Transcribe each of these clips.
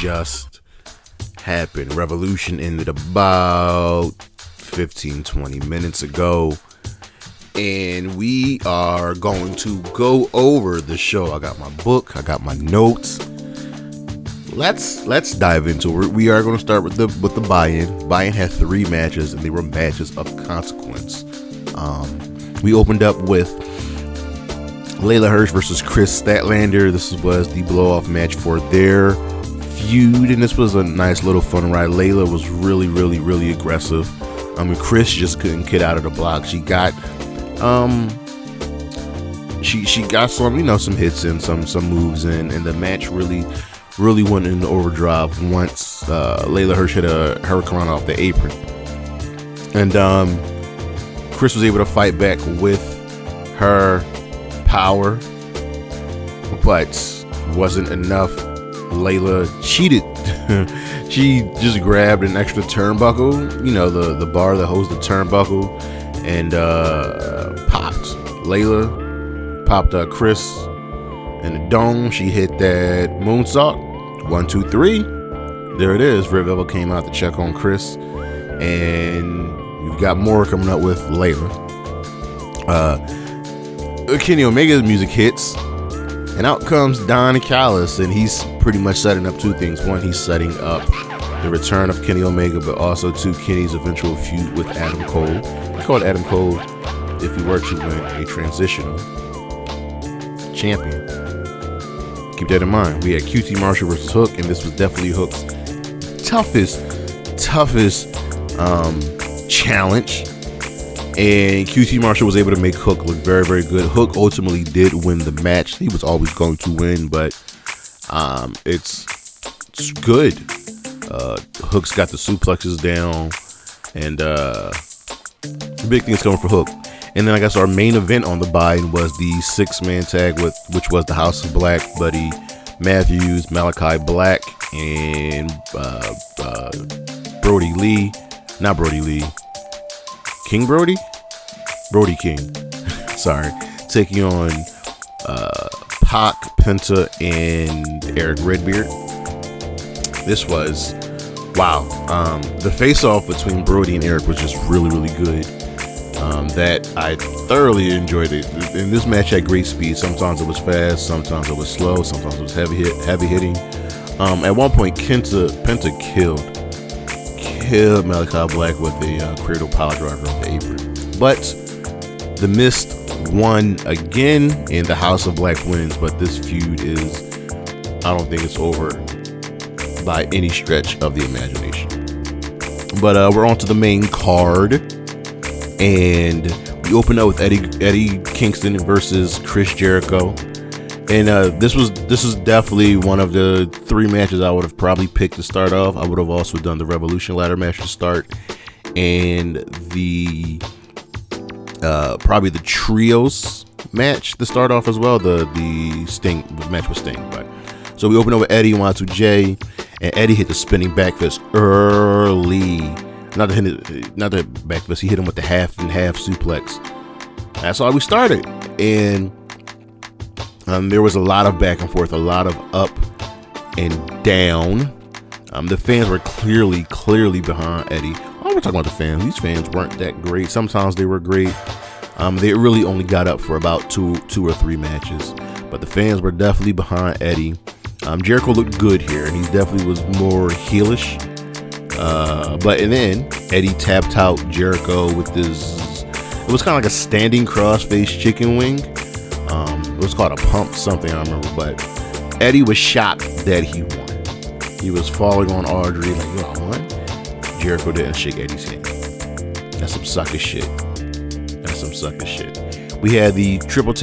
just happened. Revolution ended about 15-20 minutes ago, and we are going to go over the show. I got my book, I got my notes. Let's dive into it. We are going to start with the buy-in. Buy-in had 3 matches, and they were matches of consequence. We opened up with Leyla Hirsch versus Kris Statlander. This was the blow-off match for their feud, and this was a nice little fun ride. Leyla was really aggressive. Kris just couldn't get out of the block. She got she got some hits in, some moves in, and the match really went into overdrive once Leyla Hirsch hit a hurricane off the apron, and Kris was able to fight back with her power, but wasn't enough. Leyla cheated. She just grabbed an extra turnbuckle, the bar that holds the turnbuckle, and popped. Leyla popped Kris in the dome. She hit that moonsault. 1, 2, 3. There it is. Red Velvet came out to check on Kris, and you've got more coming up with Leyla. Kenny Omega's music hits, and out comes Don Callis, and he's pretty much setting up 2 things. One, he's setting up the return of Kenny Omega, but also 2, Kenny's eventual feud with Adam Cole. We call it Adam Cole if he were to win a transitional champion. Keep that in mind. We had QT Marshall versus Hook, and this was definitely Hook's toughest challenge. And QT Marshall was able to make Hook look very good. Hook ultimately did win the match. He was always going to win, but it's good. Hook's got the suplexes down, and big things coming for Hook. And then I guess our main event on the buy-in was the 6-man tag, which was the House of Black, Buddy Matthews, Malachi Black, and Brody Lee. Not Brody Lee. King Brody? Brody King. Sorry. Taking on Pac, Penta, and Erik Redbeard. This was, wow. The face-off between Brody and Erik was just really good. That I thoroughly enjoyed it. And this match had great speed. Sometimes it was fast, sometimes it was slow, sometimes it was heavy hitting. At one point, Penta killed Malachi Black with a cradle power driver on the apron. But the Mist won again, and the House of Black wins. But this feud I don't think it's over by any stretch of the imagination. But we're on to the main card, and we open up with Eddie Kingston versus Chris Jericho. And this is definitely one of the 3 matches I would have probably picked to start off. I would have also done the Revolution ladder match to start, and the probably the trios match to start off as well. The match with Sting. But so we open up with Eddie 1-2-J, and Eddie hit the spinning back fist early. Not the back fist. He hit him with the half and half suplex. That's how we started, and there was a lot of back and forth, a lot of up and down. The fans were clearly behind Eddie. We're talking about the fans. These fans weren't that great. Sometimes they were great. They really only got up for about two or 3 matches, but the fans were definitely behind Eddie. Jericho looked good here, and he definitely was more heelish. And then Eddie tapped out Jericho with this. It was kind of like a standing crossface chicken wing. It was called a pump something, I remember, but Eddie was shocked that he won. He was falling on Audrey like, I won? Jericho didn't shake Eddie's hand. That's some sucker shit. We had the triple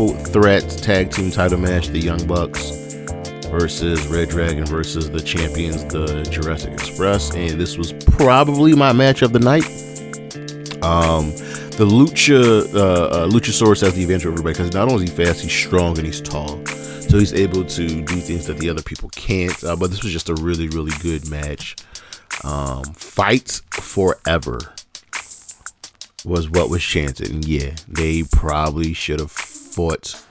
threat tag team title match, the Young Bucks versus reDRagon versus the champions, the Jurassic Express, and this was probably my match of the night. The Luchasaurus has the advantage over everybody because not only is he fast, he's strong and he's tall, so he's able to do things that the other people can't. But this was just a really good match. Fight forever was what was chanted, and yeah, they probably should have fought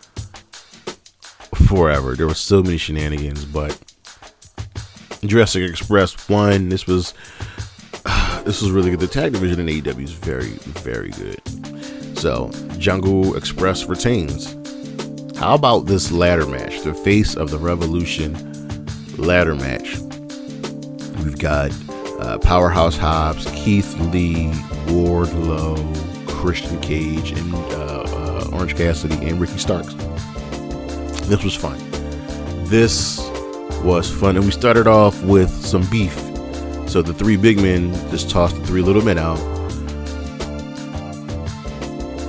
forever. There were so many shenanigans, but Jurassic Express won. This was really good. The tag division in AEW is very, very good. So Jungle Express retains. How about this ladder match? The face of the Revolution ladder match. We've got Powerhouse Hobbs, Keith Lee, Wardlow, Christian Cage, and Orange Cassidy and Ricky Starks. This was fun. And we started off with some beef. So the three big men just tossed the three little men out.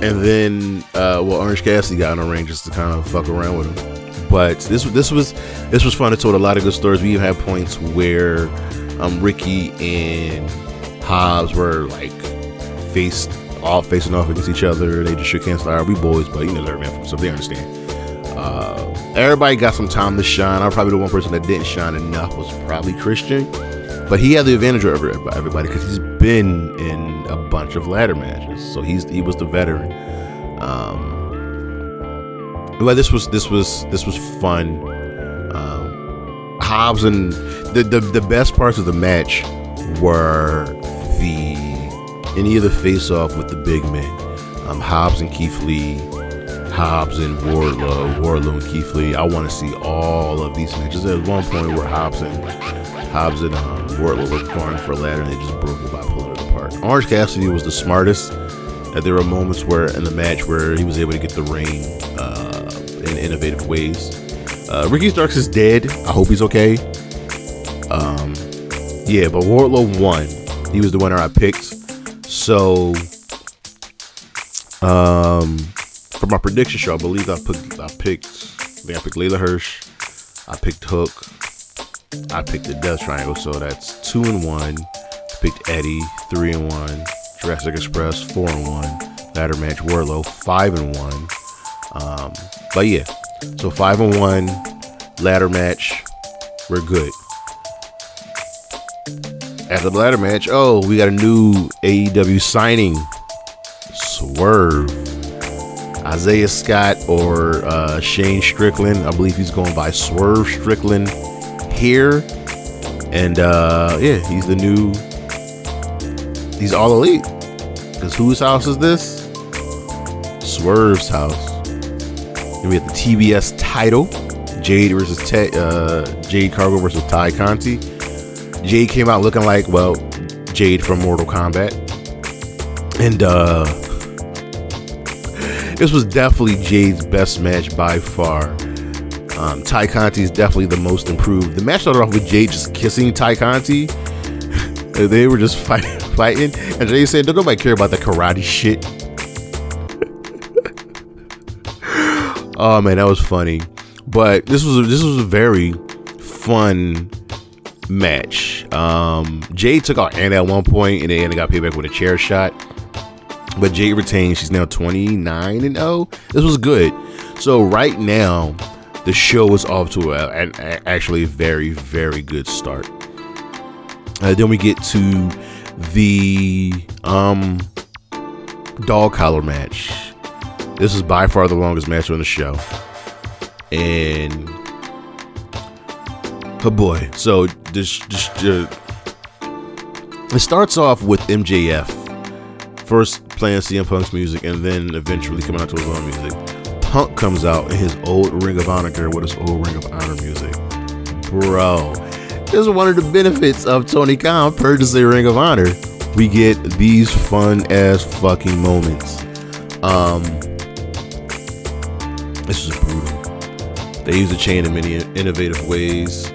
And then, Orange Cassidy got in the ring just to kind of fuck around with him. But this was fun. It told a lot of good stories. We even had points where Ricky and Hobbs were like facing off against each other. They just shook hands like, we boys, but they're man from, so they understand. Everybody got some time to shine. Probably the one person that didn't shine enough was probably Christian. But he had the advantage over everybody because he's been in a bunch of ladder matches, so he was the veteran. But this was fun. Hobbs and the best parts of the match were any of the face off with the big men. Hobbs and Keith Lee, Hobbs and Wardlow and Keith Lee. I want to see all of these matches. There was one point where Hobbs and Wardlow were going for a ladder and they just broke it by pulling it apart. Orange Cassidy was the smartest. There were moments in the match where he was able to get the ring in innovative ways. Ricky Starks is dead. I hope he's okay. But Wardlow won. He was the winner I picked. So, for my prediction show, I believe I picked Leyla Hirsch. I picked Hook. I picked the Death Triangle, so that's 2-1. Picked Eddie, 3-1. Jurassic Express, 4-1. Ladder match Wardlow, 5-1. But yeah, so 5-1. Ladder match, we're good. After the ladder match, we got a new AEW signing. Swerve. Isaiah Scott or Shane Strickland. I believe he's going by Swerve Strickland here. And he's all elite. Because whose house is this? Swerve's house. And we have the TBS title. Jade versus Jade Cargill versus Ty Conti. Jade came out looking like, Jade from Mortal Kombat. And this was definitely Jade's best match by far. Ty Conti is definitely the most improved. The match started off with Jade just kissing Ty Conti. They were just fighting. And Jade said, don't nobody care about the karate shit. Oh man, that was funny. But this was a very fun match. Jade took out Anna at one point, and then Anna got paid back with a chair shot. But Jade retained. She's now 29-0. This was good. So right now, the show is off to an actually very, very good start. Then we get to the dog collar match. This is by far the longest match on the show. And oh boy. So it starts off with MJF first playing CM Punk's music and then eventually coming out to his own music. Punk comes out in his old Ring of Honor gear with his old Ring of Honor music. Bro, this is one of the benefits of Tony Khan purchasing Ring of Honor. We get these fun ass fucking moments. This is brutal. They use the chain in many innovative ways.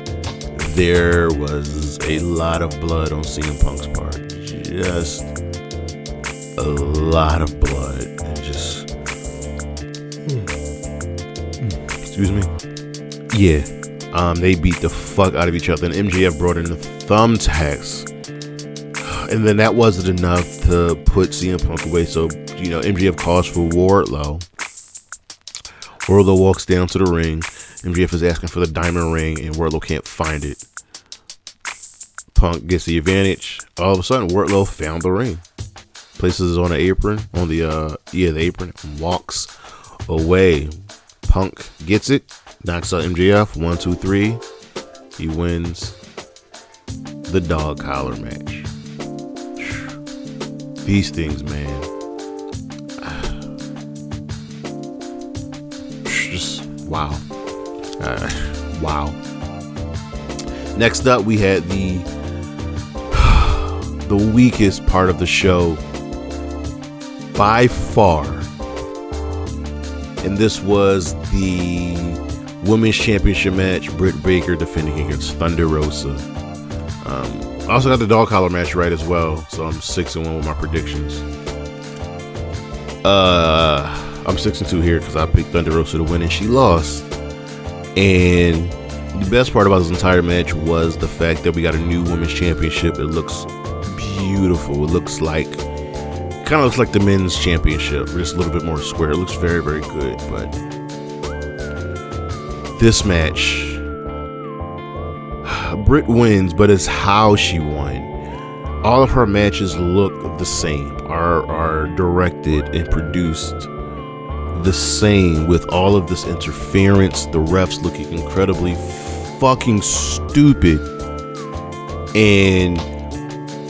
There was a lot of blood on CM Punk's part. Just a lot of blood. And just excuse me. Yeah. They beat the fuck out of each other, and MJF brought in the thumbtacks. And then that wasn't enough to put CM Punk away. So, MJF calls for Wardlow. Wardlow walks down to the ring. MJF is asking for the diamond ring, and Wardlow can't find it. Punk gets the advantage. All of a sudden, Wardlow found the ring. Places it on the apron, the apron, and walks away. Punk gets it, knocks out MJF. 1, 2, 3. He wins. the dog collar match. These things, man. Just wow. Wow. Next up, we had the weakest part of the show by far. And this was the Women's Championship match. Britt Baker defending against Thunder Rosa. I also got the dog collar match right as well, so I'm 6-1 with my predictions. I'm 6-2 here because I picked Thunder Rosa to win and she lost. And the best part about this entire match was the fact that we got a new Women's Championship. It looks beautiful. It looks like, kind of looks like the Men's Championship, just a little bit more square. It looks very, very good. But this match, Britt wins, but it's how she won. All of her matches look the same, are directed and produced the same, with all of this interference, the refs looking incredibly fucking stupid. And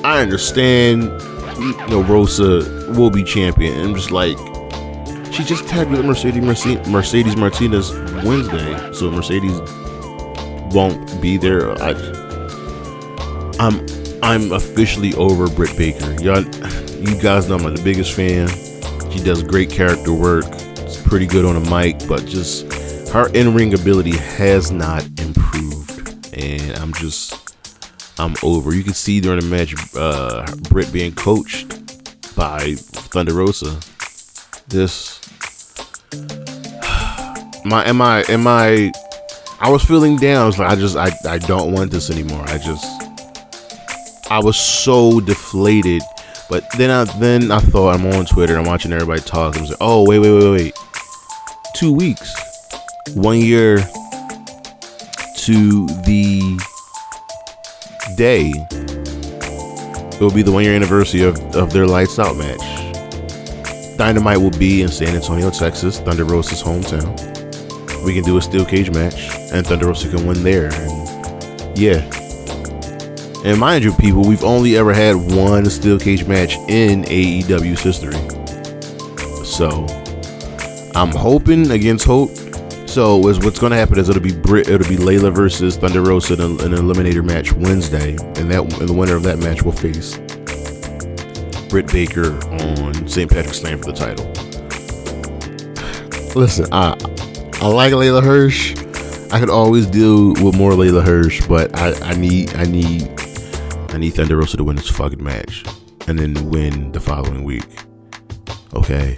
I understand, you know, Rosa will be champion. I'm just like, she just tagged with Mercedes Martinez Wednesday, so Mercedes won't be there. I'm officially over Britt Baker. You guys know I'm the biggest fan. She does great character work. It's pretty good on a mic, but just her in-ring ability has not improved, and I'm over. You can see during the match, Britt being coached by Thunder Rosa. I was feeling down. I was like, I don't want this anymore. I was so deflated. But then I thought, I'm on Twitter, I'm watching everybody talk. I was like, oh, wait. 2 weeks. 1 year to the day. It will be the 1 year anniversary of their Lights Out match. Dynamite will be in San Antonio, Texas, Thunder Rosa's hometown. We can do a steel cage match, and Thunder Rosa can win there. And yeah. And mind you, people, we've only ever had one steel cage match in AEW's history. So I'm hoping against hope. So what's going to happen is it'll be Leyla versus Thunder Rosa in an eliminator match Wednesday, and the winner of that match will face Britt Baker on St. Patrick's Day for the title. Listen, I like Leyla Hirsch. I could always deal with more Leyla Hirsch, but I need Thunder Rosa to win this fucking match and then win the following week. Okay,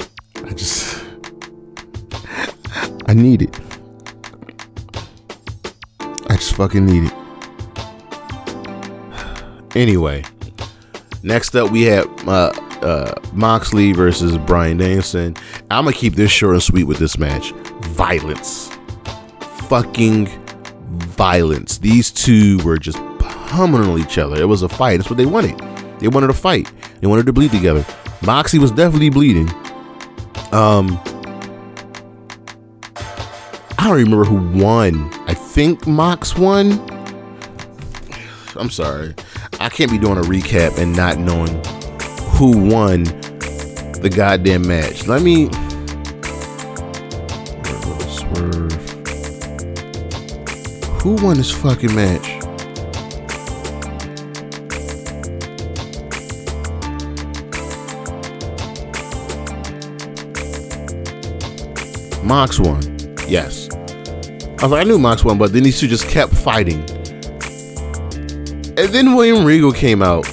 I need it. I just fucking need it. Anyway, next up we have Moxley versus Bryan Danielson. I'm gonna keep this short and sweet with this match. Violence. Fucking violence. These two were just pummeling each other. It was a fight. That's what they wanted. They wanted a fight. They wanted to bleed together. Moxley was definitely bleeding. I don't remember who won. I think Mox won. I'm sorry. I can't be doing a recap and not knowing who won the goddamn match. Let me swerve. Who won this fucking match? Mox won. Yes. I was like, I knew Mox won, but then these two just kept fighting. And then William Regal came out.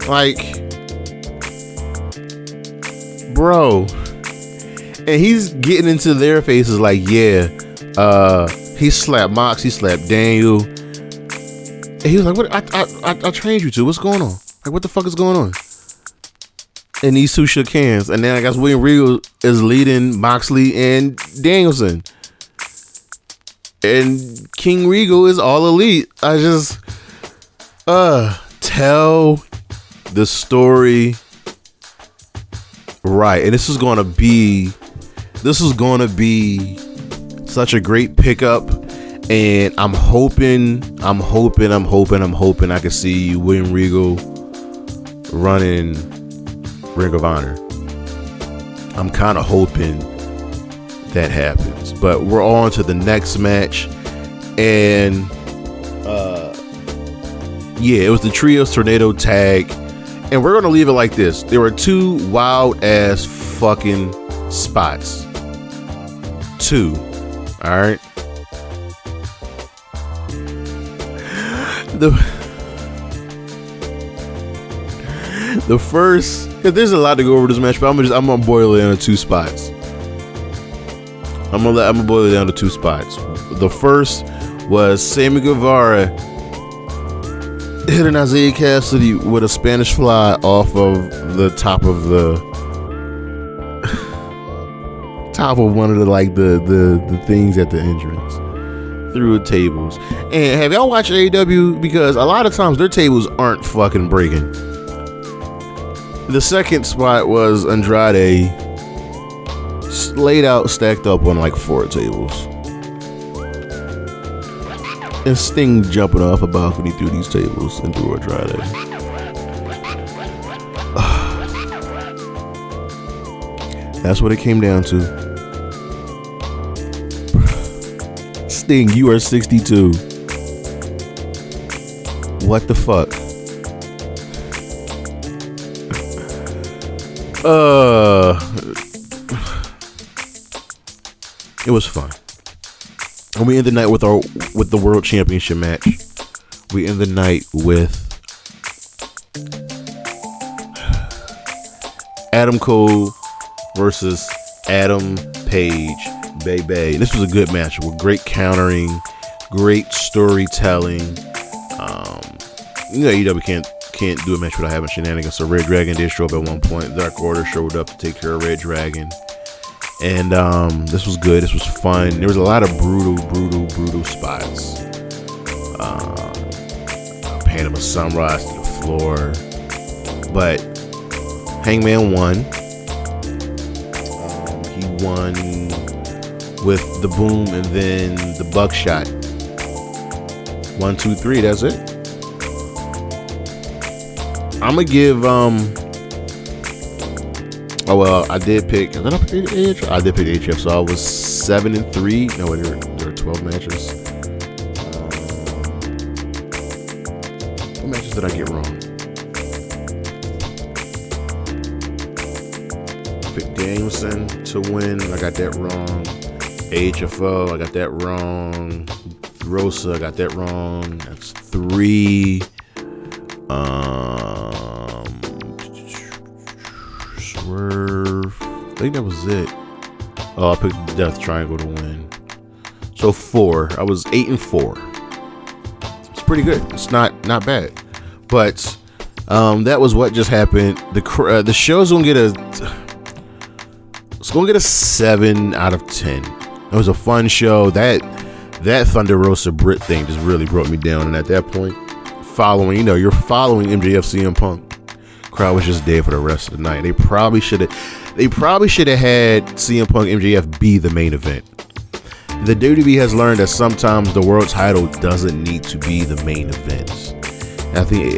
Like, bro. And he's getting into their faces like, yeah, he slapped Mox, he slapped Daniel. And he was like, what? I trained you two. What's going on? Like, what the fuck is going on? And these two shook hands. And then I guess William Regal is leading Moxley and Danielson. And King Regal is all elite. I just tell the story right. And this is gonna be such a great pickup. And I'm hoping I can see William Regal running Ring of Honor. I'm kind of hoping that happens. But we're on to the next match. And it was the Trios Tornado Tag. And we're going to leave it like this. There were 2 wild ass fucking spots. 2. Alright. The first, because there's a lot to go over this match, but I'm gonna boil it down to 2 spots. I'm gonna boil it down to 2 spots. The first was Sammy Guevara hitting Isiah Kassidy with a Spanish fly off of the top of one of the things at the entrance through the tables. And have y'all watched AEW? Because a lot of times their tables aren't fucking breaking. The second spot was Andrade laid out, stacked up on like 4 tables. And Sting jumping off a balcony through these tables and through Andrade. That's what it came down to. Sting, you are 62. What the fuck? It was fun. And we end the night with the World Championship match. We end the night with Adam Cole versus Adam Page. Baby. This was a good match with great countering, great storytelling. AEW can't do a match without having shenanigans. So reDRagon did show up at one point. Dark Order showed up to take care of reDRagon. And this was good. This was fun. There was a lot of brutal spots. Panama Sunrise to the floor. But Hangman won. He won with the boom and then the buckshot. 1, 2, 3. That's it. I'm gonna give I did pick. Did I pick AHF? I did pick AHF, so I was 7-3. No, there were 12 matches. What matches did I get wrong? I picked Danielson to win. I got that wrong. AHFO, I got that wrong. Rosa, I got that wrong. That's 3. Swerve. I think that was it. Oh, I picked the Death Triangle to win. So 4. I was 8-4. It's pretty good. It's not bad. But that was what just happened. The show's gonna get a 7 out of 10. It was a fun show. That Thunder Rosa Britt thing just really brought me down. And at that point, you're following MJF CM Punk. Crowd was just dead for the rest of the night. They probably should have had CM Punk MJF be the main event. The WWE has learned that sometimes the world title doesn't need to be the main event. I think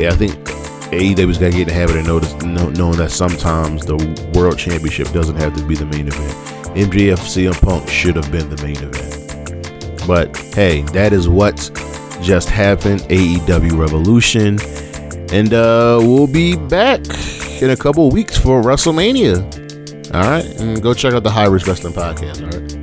AEW's got to get in the habit of knowing that sometimes the world championship doesn't have to be the main event. MJF CM Punk should have been the main event. But hey, that is what just happened. AEW Revolution. And we'll be back in a couple of weeks for WrestleMania. All right. And go check out the High Risk Wrestling Podcast. All right.